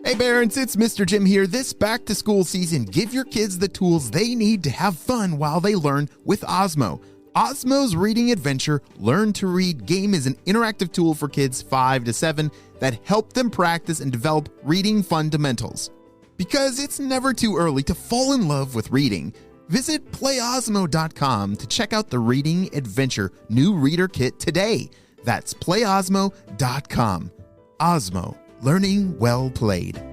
Hey parents, it's Mr. Jim here. This back to school season, give your kids the tools they need to have fun while they learn with Osmo. Osmo's Reading Adventure Learn to Read game is an interactive tool for kids 5 to 7 that help them practice and develop reading fundamentals. Because it's never too early to fall in love with reading, visit playosmo.com to check out the Reading Adventure new reader kit today. That's playosmo.com. Osmo, learning well played.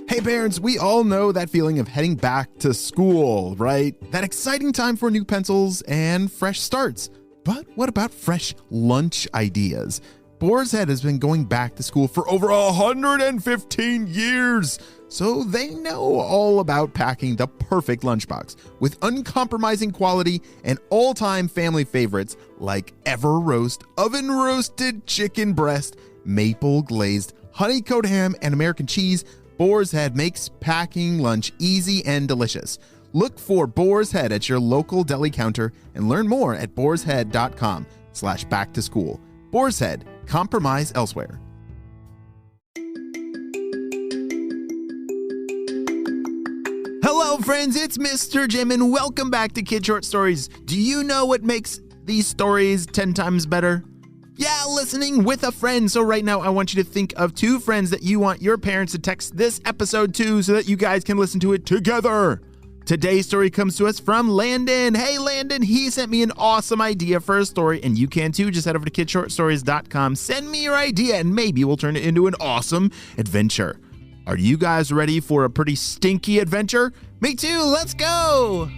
Hey parents, we all know that feeling of heading back to school, right? That exciting time for new pencils and fresh starts. But what about fresh lunch ideas? Boar's Head has been going back to school for over 115 years, so they know all about packing the perfect lunchbox with uncompromising quality and all-time family favorites like Ever Roast, oven roasted chicken breast, maple glazed, honey coat ham, and American cheese. Boar's Head makes packing lunch easy and delicious. Look for Boar's Head at your local deli counter and learn more at boarshead.com/back-to-school. Boar's Head, compromise elsewhere. Hello friends, it's Mr. Jim and welcome back to Kid Short Stories. Do you know what makes these stories 10 times better? Yeah, listening with a friend. So right now I want you to think of 2 friends that you want your parents to text this episode to so that you guys can listen to it together. Today's story comes to us from Landon. Hey Landon, he sent me an awesome idea for a story and you can too. Just head over to kidshortstories.com, send me your idea and maybe we'll turn it into an awesome adventure. Are you guys ready for a pretty stinky adventure? Me too, let's go!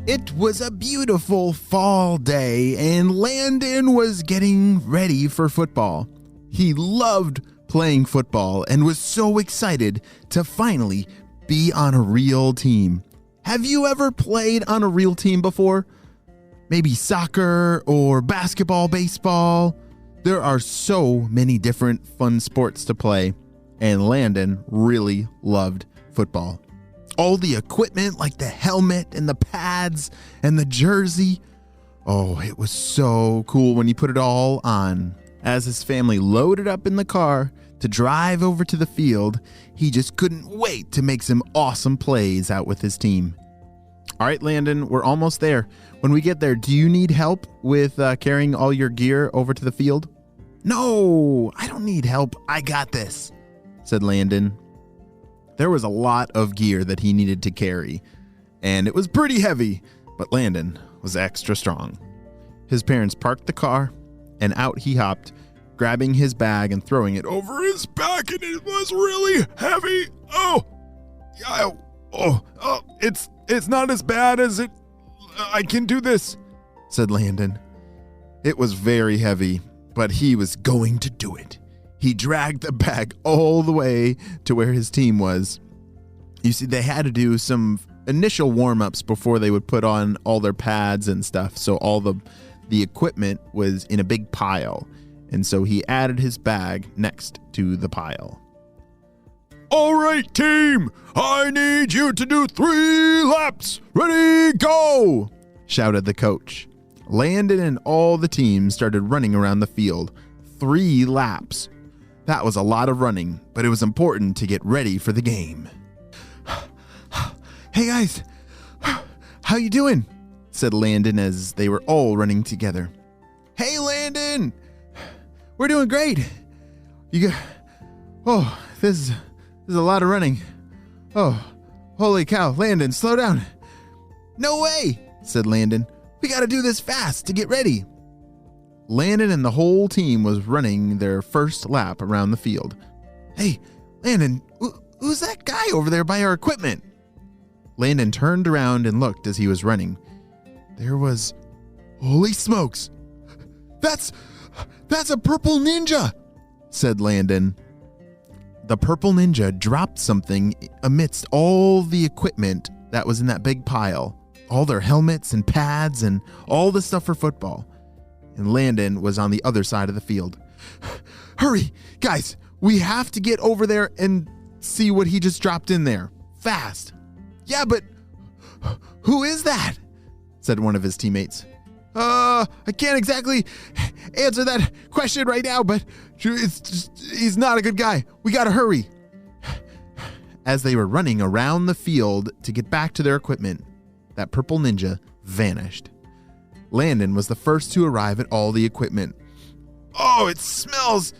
It was a beautiful fall day, and Landon was getting ready for football. He loved playing football and was so excited to finally be on a real team. Have you ever played on a real team before? Maybe soccer or basketball, baseball? There are so many different fun sports to play, and Landon really loved football. All the equipment like the helmet and the pads and the jersey. Oh, it was so cool when he put it all on. As his family loaded up in the car to drive over to the field, he just couldn't wait to make some awesome plays out with his team. All right, Landon, we're almost there. When we get there, do you need help with carrying all your gear over to the field? No, I don't need help. I got this, said Landon. There was a lot of gear that he needed to carry, and it was pretty heavy, but Landon was extra strong. His parents parked the car, and out he hopped, grabbing his bag and throwing it over his back, and it was really heavy. It's not as bad as it. I can do this, said Landon. It was very heavy, but he was going to do it. He dragged the bag all the way to where his team was. You see, they had to do some initial warm-ups before they would put on all their pads and stuff. So all the equipment was in a big pile. And so he added his bag next to the pile. All right, team, I need you to do 3 laps. Ready, go, shouted the coach. Landon and all the team started running around the field. 3 laps. That was a lot of running, but it was important to get ready for the game. Hey guys, how you doing? Said Landon as they were all running together. Hey Landon, we're doing great. This is a lot of running. Oh, holy cow, Landon, slow down. No way, said Landon. We gotta do this fast to get ready. Landon and the whole team was running their first lap around the field. Hey, Landon, who's that guy over there by our equipment? Landon turned around and looked as he was running. There was, holy smokes, that's a purple ninja, said Landon. The purple ninja dropped something amidst all the equipment that was in that big pile, all their helmets and pads and all the stuff for football. And Landon was on the other side of the field. Hurry, guys, we have to get over there and see what he just dropped in there. Fast. Yeah, but who is that? Said one of his teammates. I can't exactly answer that question right now, but he's not a good guy. We gotta hurry. As they were running around the field to get back to their equipment, that purple ninja vanished. Landon was the first to arrive at all the equipment. Oh, it smells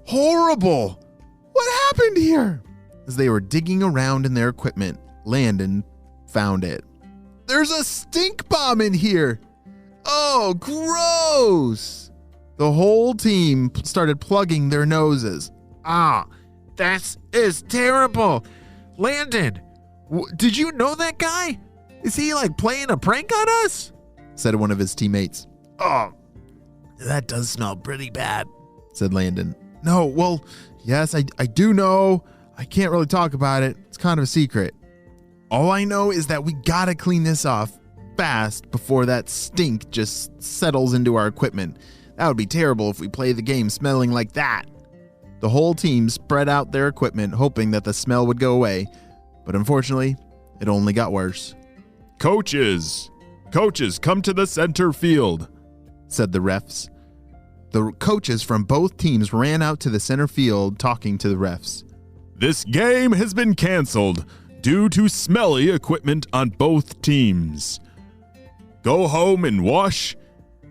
horrible. What happened here? As they were digging around in their equipment, Landon found it. There's a stink bomb in here. Oh, gross. The whole team started plugging their noses. Oh, that is terrible. Landon, did you know that guy? Is he like playing a prank on us? Said one of his teammates. Oh, that does smell pretty bad, said Landon. No, well, yes, I do know. I can't really talk about it. It's kind of a secret. All I know is that we gotta clean this off fast before that stink just settles into our equipment. That would be terrible if we play the game smelling like that. The whole team spread out their equipment, hoping that the smell would go away, but unfortunately, it only got worse. Coaches, come to the center field, said the refs. The coaches from both teams ran out to the center field talking to the refs. This game has been canceled due to smelly equipment on both teams. Go home and wash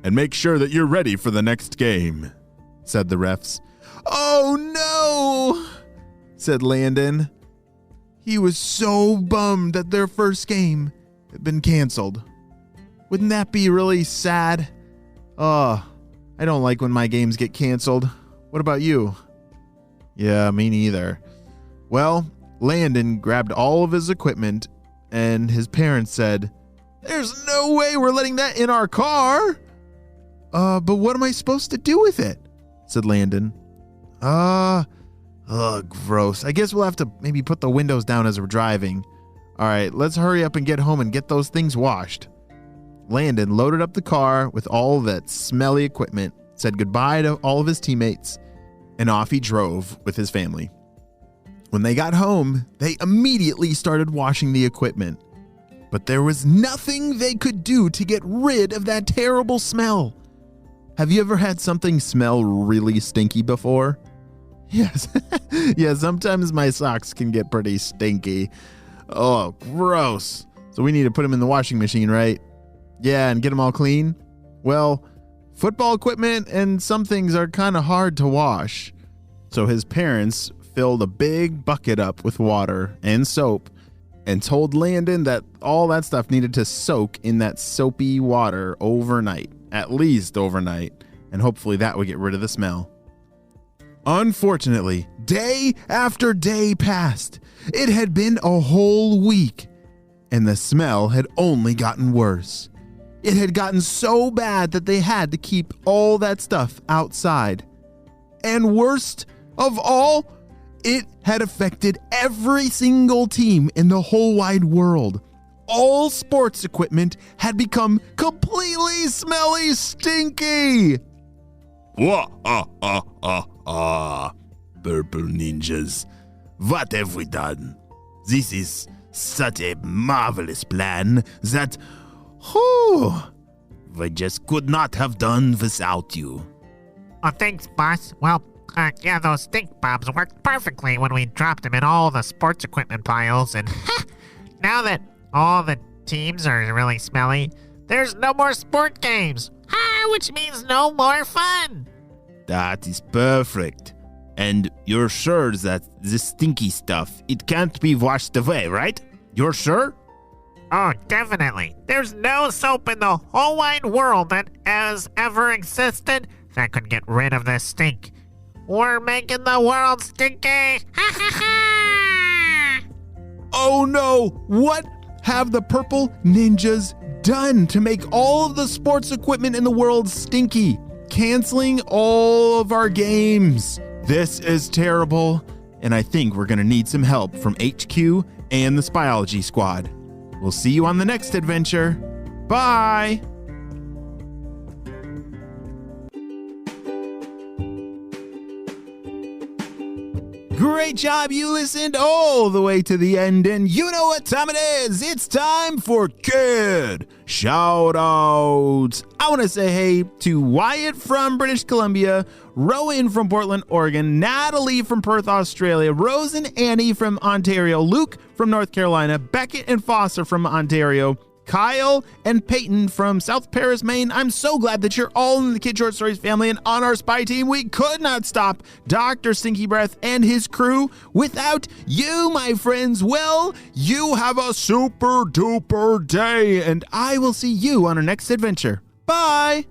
and make sure that you're ready for the next game, said the refs. Oh no, said Landon. He was so bummed that their first game had been canceled. Wouldn't that be really sad? Oh, I don't like when my games get canceled. What about you? Yeah, me neither. Well, Landon grabbed all of his equipment and his parents said, "There's no way we're letting that in our car." But what am I supposed to do with it? Said Landon. Gross. I guess we'll have to maybe put the windows down as we're driving. All right, let's hurry up and get home and get those things washed. Landon loaded up the car with all that smelly equipment, said goodbye to all of his teammates, and off he drove with his family. When they got home, they immediately started washing the equipment. But there was nothing they could do to get rid of that terrible smell. Have you ever had something smell really stinky before? Yes. Yeah, sometimes my socks can get pretty stinky. Oh, gross. So we need to put them in the washing machine, right? Yeah, and get them all clean? Well, football equipment and some things are kind of hard to wash. So his parents filled a big bucket up with water and soap and told Landon that all that stuff needed to soak in that soapy water overnight, at least overnight, and hopefully that would get rid of the smell. Unfortunately, day after day passed. It had been a whole week, and the smell had only gotten worse. It had gotten so bad that they had to keep all that stuff outside. And worst of all, it had affected every single team in the whole wide world. All sports equipment had become completely smelly stinky. Purple ninjas, what have we done? This is such a marvelous plan that, we just could not have done without you. Oh, thanks, boss. Well, yeah, those stink bombs worked perfectly when we dropped them in all the sports equipment piles, and now that all the teams are really smelly, there's no more sport games, which means no more fun. That is perfect. And you're sure that this stinky stuff, it can't be washed away, right? You're sure? Oh, definitely. There's no soap in the whole wide world that has ever existed that could get rid of this stink. We're making the world stinky. Ha ha ha! Oh no! What have the purple ninjas done to make all of the sports equipment in the world stinky? Canceling all of our games. This is terrible, and I think we're gonna need some help from HQ and the Spyology squad. We'll see you on the next adventure. Bye! Great job. You listened all the way to the end, and you know what time it is. It's time for Kid Shoutouts. I want to say hey to Wyatt from British Columbia, Rowan from Portland, Oregon, Natalie from Perth, Australia, Rose and Annie from Ontario, Luke from North Carolina, Beckett and Foster from Ontario, Kyle and Peyton from South Paris, Maine. I'm so glad that you're all in the Kid Short Stories family and on our spy team. We could not stop Dr. Stinky Breath and his crew without you, my friends. Well, you have a super duper day, and I will see you on our next adventure. Bye!